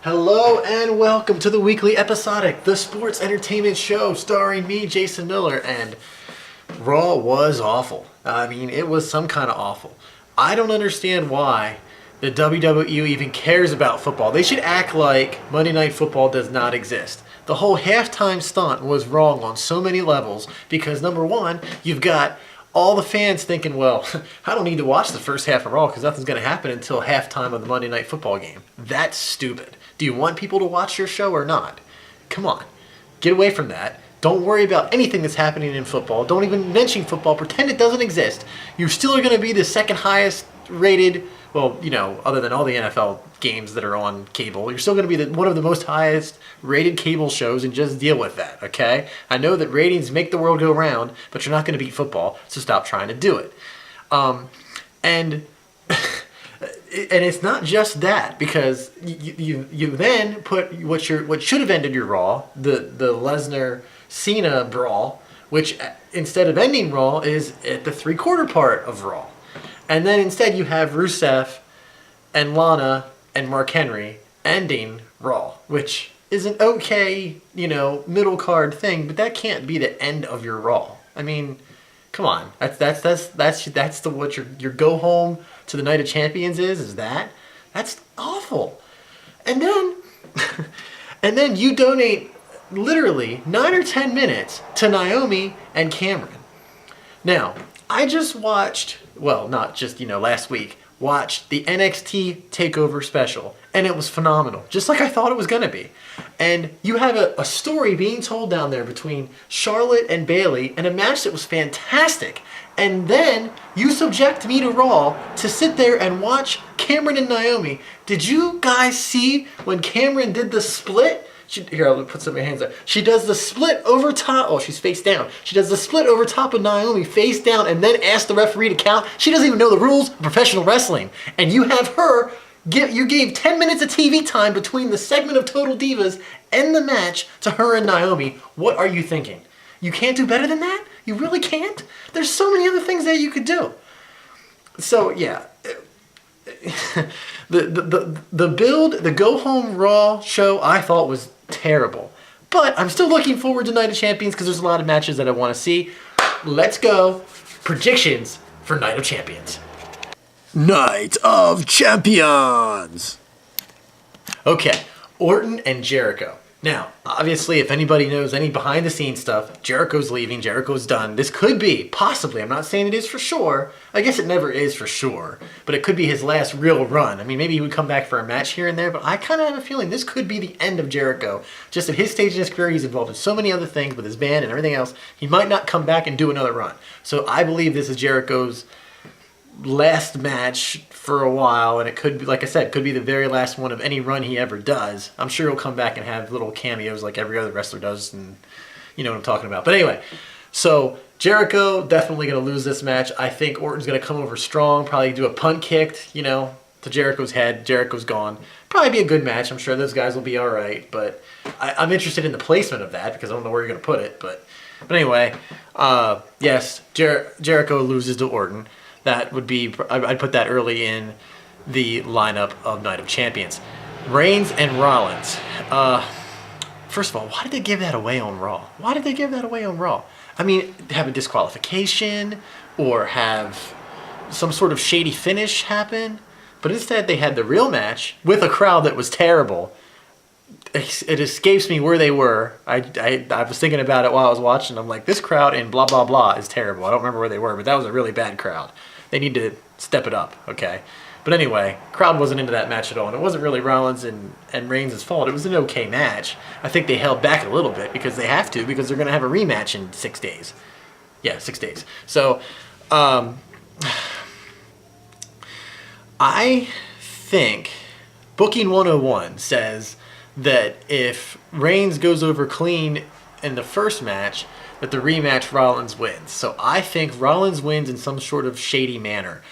Hello and welcome to the weekly episodic, the sports entertainment show starring me, Jason Miller, and Raw was awful. I mean, it was some kind of awful. I don't understand why the WWE even cares about football. They should act like Monday Night Football does not exist. The whole halftime stunt was wrong on so many levels because, number one, you've got all the fans thinking, well, I don't need to watch the first half of Raw because nothing's going to happen until halftime of the Monday Night Football game. That's stupid. Do you want people to watch your show or not? Come on. Get away from that. Don't worry about anything that's happening in football. Don't even mention football. Pretend it doesn't exist. You still are going to be the second highest rated, well, you know, other than all the NFL games that are on cable. You're still going to be one of the most highest rated cable shows, and just deal with that, okay? I know that ratings make the world go round, but you're not going to beat football, so stop trying to do it. And it's not just that, because you then put what should have ended your Raw, the Lesnar-Cena brawl, which instead of ending Raw is at the three-quarter part of Raw. And then instead you have Rusev and Lana and Mark Henry ending Raw, which is an okay, middle card thing, but that can't be the end of your Raw. I mean, come on. That's what your go home to the Night of Champions is that? That's awful. And then you donate literally 9 or 10 minutes to Naomi and Cameron. Now, I just watched, well, not just, last week, watched the NXT TakeOver special, and it was phenomenal, just like I thought it was going to be. And you have a story being told down there between Charlotte and Bayley, and a match that was fantastic. And then you subject me to Raw to sit there and watch Cameron and Naomi. Did you guys see when Cameron did the split? Here, I'll put some of my hands up. She does the split over top. Oh, she's face down. She does the split over top of Naomi, face down, and then asks the referee to count. She doesn't even know the rules of professional wrestling. And you have her, you gave 10 minutes of TV time between the segment of Total Divas and the match to her and Naomi. What are you thinking? You can't do better than that? You really can't? There's so many other things that you could do. So, yeah. The Go Home Raw show I thought was terrible. But I'm still looking forward to Night of Champions because there's a lot of matches that I want to see. Let's go. Predictions for Night of Champions. Night of Champions! Okay, Orton and Jericho. Now, obviously, if anybody knows any behind-the-scenes stuff, Jericho's leaving, Jericho's done. This could be, possibly, I'm not saying it is for sure. I guess it never is for sure. But it could be his last real run. I mean, maybe he would come back for a match here and there, but I kind of have a feeling this could be the end of Jericho. Just at his stage in his career, he's involved in so many other things with his band and everything else, he might not come back and do another run. So I believe this is Jericho's last match for a while, and it could be, like I said, could be the very last one of any run he ever does. I'm sure he'll come back and have little cameos like every other wrestler does, and you know what I'm talking about. But anyway, so Jericho definitely going to lose this match. I think Orton's going to come over strong, probably do a punt kick, to Jericho's head. Jericho's gone. Probably be a good match. I'm sure those guys will be all right, but I'm interested in the placement of that because I don't know where you're going to put it. But anyway, yes, Jericho loses to Orton. That would be, I'd put that early in the lineup of Night of Champions. Reigns and Rollins. First of all, why did they give that away on Raw? Why did they give that away on Raw? I mean, have a disqualification or have some sort of shady finish happen. But instead, they had the real match with a crowd that was terrible. It escapes me where they were. I was thinking about it while I was watching. I'm like, this crowd in blah, blah, blah is terrible. I don't remember where they were, but that was a really bad crowd. They need to step it up, okay? But anyway, crowd wasn't into that match at all, and it wasn't really Rollins and Reigns' fault. It was an okay match. I think they held back a little bit because they have to, because they're going to have a rematch in 6 days. Yeah, 6 days. So, I think Booking 101 says that if Reigns goes over clean in the first match, that the rematch Rollins wins. So I think Rollins wins in some sort of shady manner.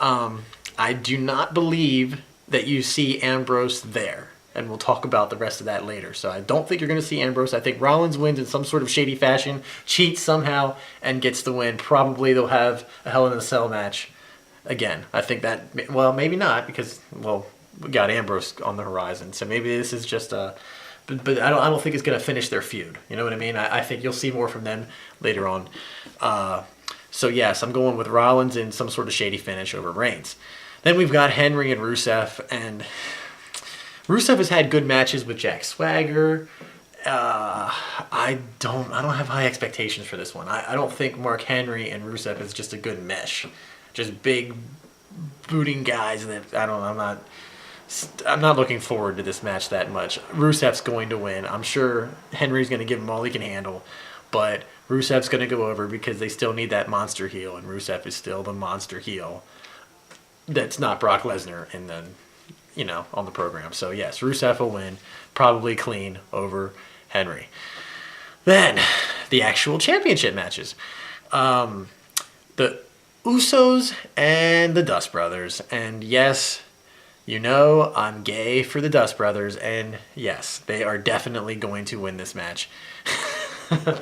I do not believe that you see Ambrose there. And we'll talk about the rest of that later. So I don't think you're going to see Ambrose. I think Rollins wins in some sort of shady fashion, cheats somehow, and gets the win. Probably they'll have a Hell in a Cell match again. I think that, well, maybe not, because, well, we got Ambrose on the horizon. So maybe this is just a... But I don't think it's going to finish their feud. You know what I mean? I think you'll see more from them later on. So yes, I'm going with Rollins in some sort of shady finish over Reigns. Then we've got Henry and Rusev, and Rusev has had good matches with Jack Swagger. I don't have high expectations for this one. I don't think Mark Henry and Rusev is just a good mesh. Just big booting guys that I'm not looking forward to this match that much. Rusev's going to win. I'm sure Henry's going to give him all he can handle, but Rusev's going to go over because they still need that monster heel, and Rusev is still the monster heel. That's not Brock Lesnar on the program. So yes, Rusev will win, probably clean over Henry. Then the actual championship matches. The Usos and the Dust Brothers, and yes, you know I'm gay for the Dust Brothers, and yes, they are definitely going to win this match. I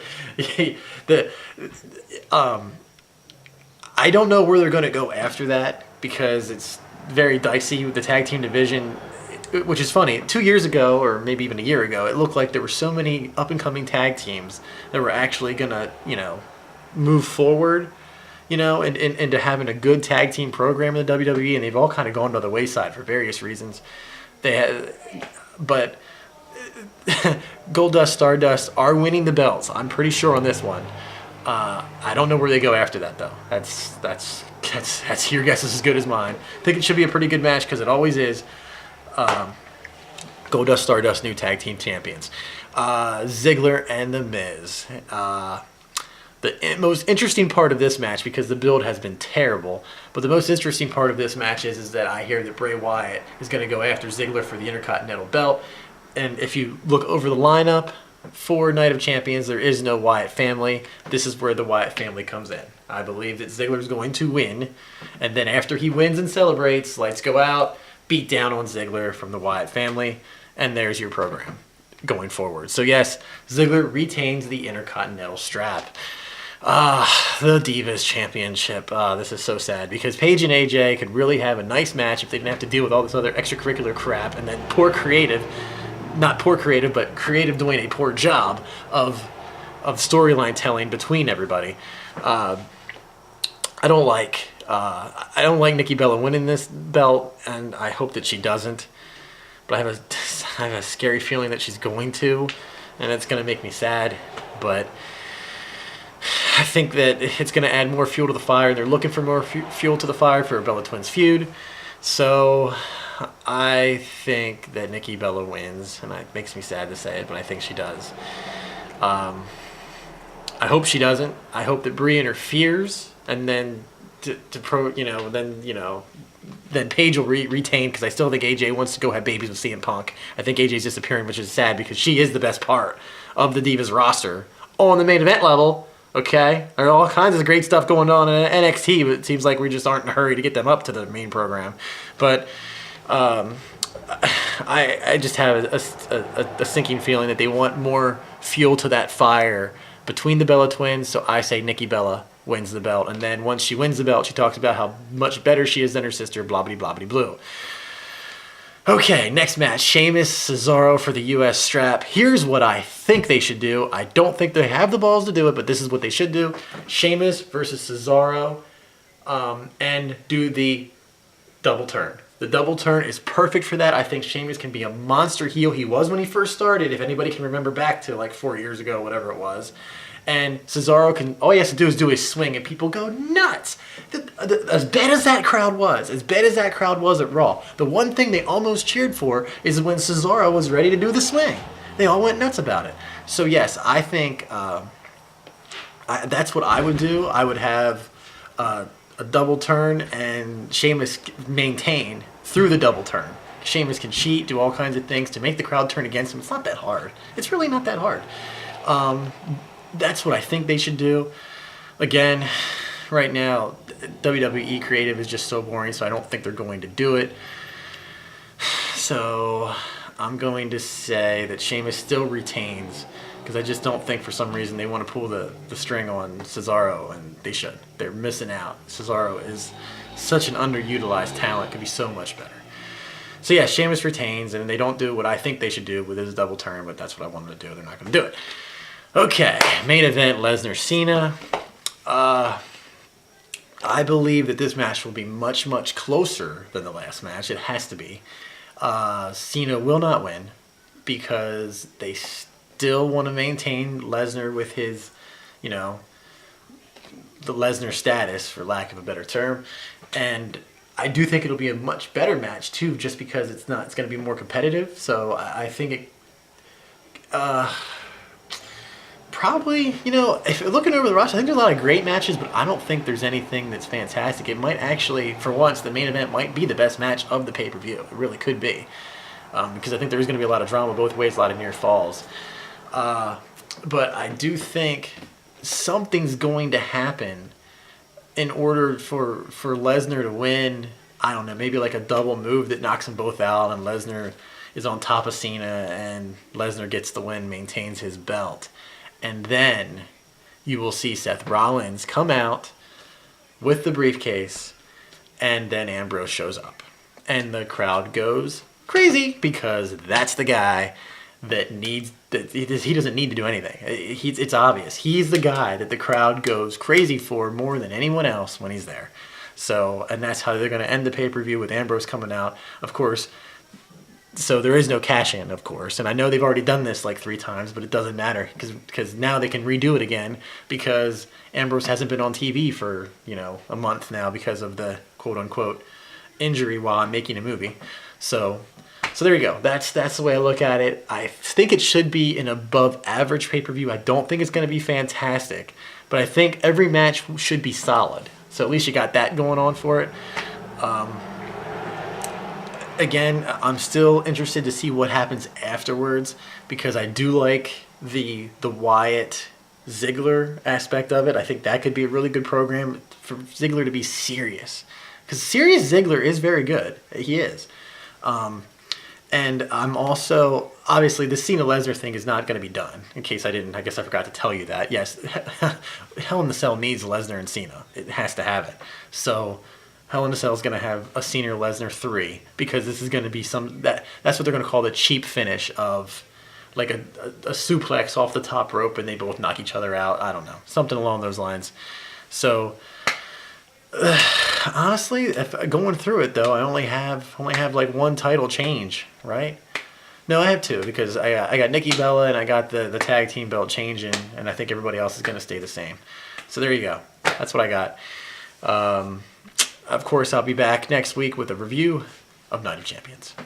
don't know where they're going to go after that, because it's very dicey with the tag team division, which is funny. 2 years ago, or maybe even a year ago, it looked like there were so many up-and-coming tag teams that were actually going to, move forward, into having a good tag team program in the WWE, and they've all kind of gone to the wayside for various reasons. But Goldust, Stardust are winning the belts. I'm pretty sure on this one. I don't know where they go after that, though. That's your guess is as good as mine. I think it should be a pretty good match, because it always is. Goldust, Stardust, new tag team champions. Ziggler and The Miz. The most interesting part of this match, because the build has been terrible, but the most interesting part of this match is that I hear that Bray Wyatt is going to go after Ziggler for the Intercontinental belt. And if you look over the lineup for Night of Champions, there is no Wyatt family. This is where the Wyatt family comes in. I believe that Ziggler is going to win, and then after he wins and celebrates, lights go out, beat down on Ziggler from the Wyatt family, and there's your program going forward. So yes, Ziggler retains the Intercontinental strap. The Divas Championship. This is so sad, because Paige and AJ could really have a nice match if they didn't have to deal with all this other extracurricular crap, and then not poor creative, but creative doing a poor job of storyline telling between everybody. I don't like Nikki Bella winning this belt, and I hope that she doesn't. But I have a scary feeling that she's going to, and it's going to make me sad. But I think that it's going to add more fuel to the fire. They're looking for more fuel to the fire for a Bella Twins feud. So I think that Nikki Bella wins, and it makes me sad to say it, but I think she does. I hope she doesn't. I hope that Brie interferes, and then then Paige will retain, because I still think AJ wants to go have babies with CM Punk. I think AJ's disappearing, which is sad, because she is the best part of the Divas roster on the main event level. Okay, there are all kinds of great stuff going on in NXT, but it seems like we just aren't in a hurry to get them up to the main program. But I just have a sinking feeling that they want more fuel to that fire between the Bella Twins. So I say Nikki Bella wins the belt, and then once she wins the belt, she talks about how much better she is than her sister. Blah blah blah blah blue. Okay, next match, Sheamus, Cesaro for the U.S. strap. Here's what I think they should do. I don't think they have the balls to do it, but this is what they should do. Sheamus versus Cesaro, and do the double turn. The double turn is perfect for that. I think Sheamus can be a monster heel. He was when he first started, if anybody can remember back to like 4 years ago, whatever it was. And Cesaro can, all he has to do is do his swing and people go nuts. As bad as that crowd was at Raw, the one thing they almost cheered for is when Cesaro was ready to do the swing. They all went nuts about it. So yes, I think that's what I would do. I would have a double turn and Sheamus maintain through the double turn. Sheamus can cheat, do all kinds of things to make the crowd turn against him. It's not that hard. It's really not that hard. That's what I think they should do. Again, right now, WWE creative is just so boring, so I don't think they're going to do it. So I'm going to say that Sheamus still retains, because I just don't think for some reason they want to pull the string on Cesaro, and they should. They're missing out. Cesaro is such an underutilized talent, could be so much better. So yeah, Sheamus retains, and they don't do what I think they should do with his double turn, but that's what I want them to do. They're not going to do it. Okay, main event, Lesnar-Cena. I believe that this match will be much, much closer than the last match. It has to be. Cena will not win because they still want to maintain Lesnar with his, the Lesnar status, for lack of a better term. And I do think it'll be a much better match, too, just because it's going to be more competitive. So I think it... Probably, if you're looking over the roster, I think there's a lot of great matches, but I don't think there's anything that's fantastic. It might actually, for once, the main event might be the best match of the pay-per-view. It really could be. Because I think there's going to be a lot of drama both ways, a lot of near falls. But I do think something's going to happen in order for Lesnar to win. I don't know, maybe like a double move that knocks them both out and Lesnar is on top of Cena and Lesnar gets the win, maintains his belt. And then you will see Seth Rollins come out with the briefcase, and then Ambrose shows up. And the crowd goes crazy because that's the guy that he doesn't need to do anything. It's obvious. He's the guy that the crowd goes crazy for more than anyone else when he's there. So, and that's how they're going to end the pay-per-view with Ambrose coming out. Of course, so there is no cash-in, of course. And I know they've already done this like 3 times, but it doesn't matter because now they can redo it again because Ambrose hasn't been on TV for, a month now because of the quote-unquote injury while I'm making a movie. So there you go. That's the way I look at it. I think it should be an above-average pay-per-view. I don't think it's going to be fantastic, but I think every match should be solid. So at least you got that going on for it. Again, I'm still interested to see what happens afterwards because I do like the Wyatt Ziggler aspect of it. I think that could be a really good program for Ziggler to be serious. Because serious Ziggler is very good. He is. And I'm also, obviously, the Cena Lesnar thing is not going to be done. In case I guess I forgot to tell you that. Yes, Hell in the Cell needs Lesnar and Cena. It has to have it. So Hell in a Cell is going to have a Cena Lesnar 3 because this is going to be that's what they're going to call the cheap finish of like a suplex off the top rope and they both knock each other out. I don't know. Something along those lines. So honestly, if going through it though, I only have like one title change, right? No, I have 2 because I got Nikki Bella and I got the tag team belt changing and I think everybody else is going to stay the same. So there you go. That's what I got. Of course, I'll be back next week with a review of Night of Champions.